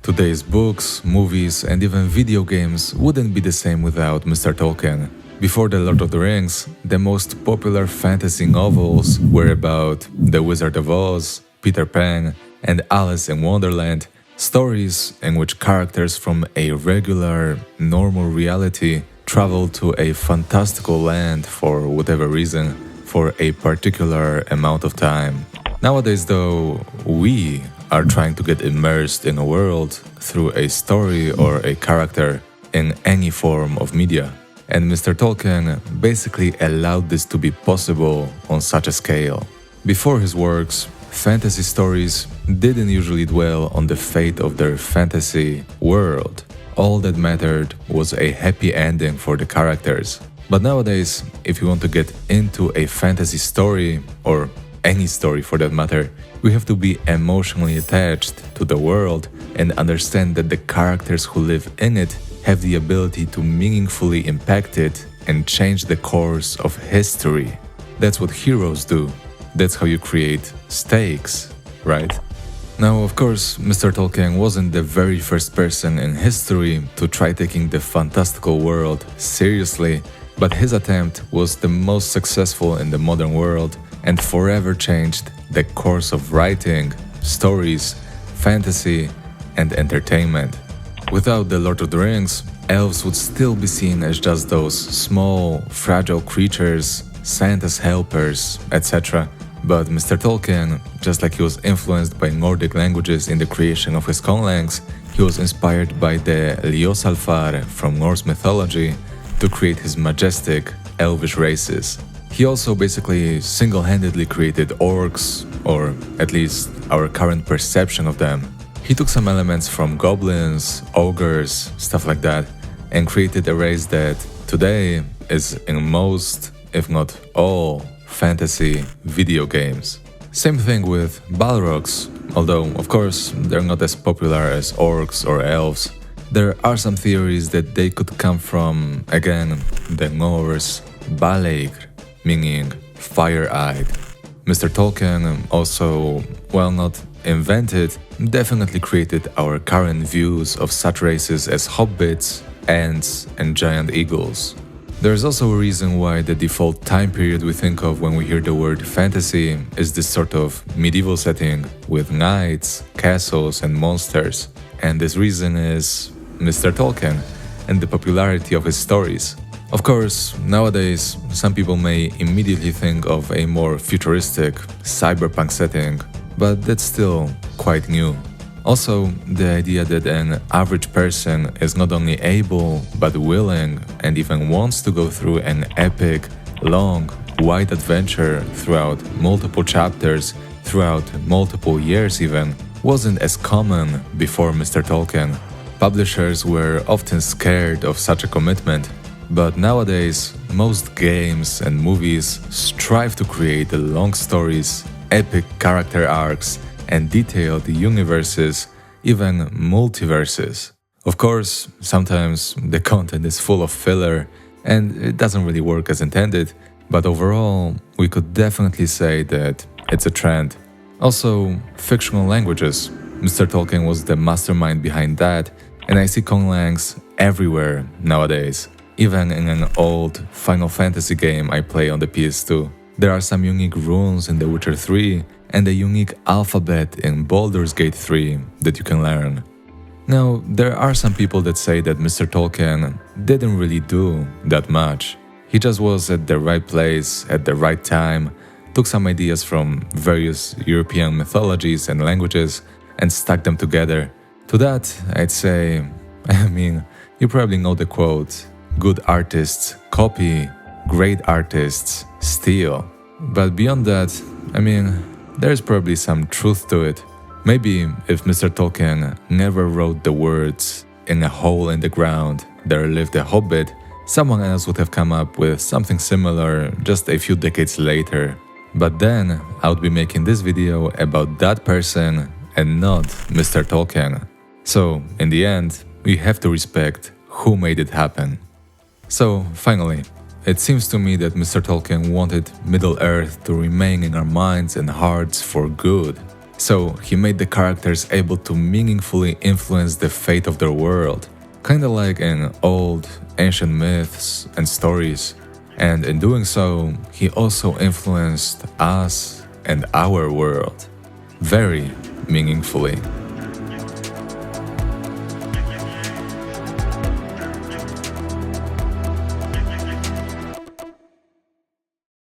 Today's books, movies, and even video games wouldn't be the same without Mr. Tolkien. Before The Lord of the Rings, the most popular fantasy novels were about The Wizard of Oz, Peter Pan, and Alice in Wonderland, stories in which characters from a regular, normal reality travel to a fantastical land for whatever reason, for a particular amount of time. Nowadays, though, we are trying to get immersed in a world through a story or a character in any form of media. And Mr. Tolkien basically allowed this to be possible on such a scale. Before his works, fantasy stories didn't usually dwell on the fate of their fantasy world. All that mattered was a happy ending for the characters. But nowadays, if you want to get into a fantasy story, or any story for that matter, we have to be emotionally attached to the world and understand that the characters who live in it have the ability to meaningfully impact it and change the course of history. That's what heroes do. That's how you create stakes, right? Now, of course, Mr. Tolkien wasn't the very first person in history to try taking the fantastical world seriously, but his attempt was the most successful in the modern world and forever changed the course of writing, stories, fantasy, and entertainment. Without The Lord of the Rings, elves would still be seen as just those small, fragile creatures, Santa's helpers, etc. But Mr. Tolkien, just like he was influenced by Nordic languages in the creation of his conlangs, he was inspired by the Ljósalfar from Norse mythology to create his majestic, elvish races. He also basically single-handedly created orcs, or at least our current perception of them. He took some elements from goblins, ogres, stuff like that, and created a race that today is in most, if not all, fantasy video games. Same thing with Balrogs, although of course they're not as popular as orcs or elves. There are some theories that they could come from, again, the Norse Baleigr, meaning fire-eyed. Mr. Tolkien also, well, not invented, definitely created our current views of such races as hobbits, ants, and giant eagles. There's also a reason why the default time period we think of when we hear the word fantasy is this sort of medieval setting with knights, castles, and monsters. And this reason is Mr. Tolkien and the popularity of his stories. Of course, nowadays, some people may immediately think of a more futuristic, cyberpunk setting, but that's still quite new. Also, the idea that an average person is not only able, but willing, and even wants to go through an epic, long, wide adventure throughout multiple chapters, throughout multiple years even, wasn't as common before Mr. Tolkien. Publishers were often scared of such a commitment. But nowadays, most games and movies strive to create long stories, epic character arcs, and detailed universes, even multiverses. Of course, sometimes the content is full of filler, and it doesn't really work as intended, but overall, we could definitely say that it's a trend. Also, fictional languages. Mr. Tolkien was the mastermind behind that, and I see conlangs everywhere nowadays. Even in an old Final Fantasy game I play on the PS2, there are some unique runes in The Witcher 3 and a unique alphabet in Baldur's Gate 3 that you can learn. Now, there are some people that say that Mr. Tolkien didn't really do that much. He just was at the right place at the right time, took some ideas from various European mythologies and languages and stuck them together. To that, I'd say, you probably know the quote, "Good artists copy, great artists steal." But beyond that, there's probably some truth to it. Maybe if Mr. Tolkien never wrote the words, "In a hole in the ground there lived a hobbit," someone else would have come up with something similar just a few decades later. But then I would be making this video about that person and not Mr. Tolkien. So, in the end, we have to respect who made it happen. So, finally, it seems to me that Mr. Tolkien wanted Middle-earth to remain in our minds and hearts for good. So he made the characters able to meaningfully influence the fate of their world, kinda like in old, ancient myths and stories. And in doing so, he also influenced us and our world very meaningfully.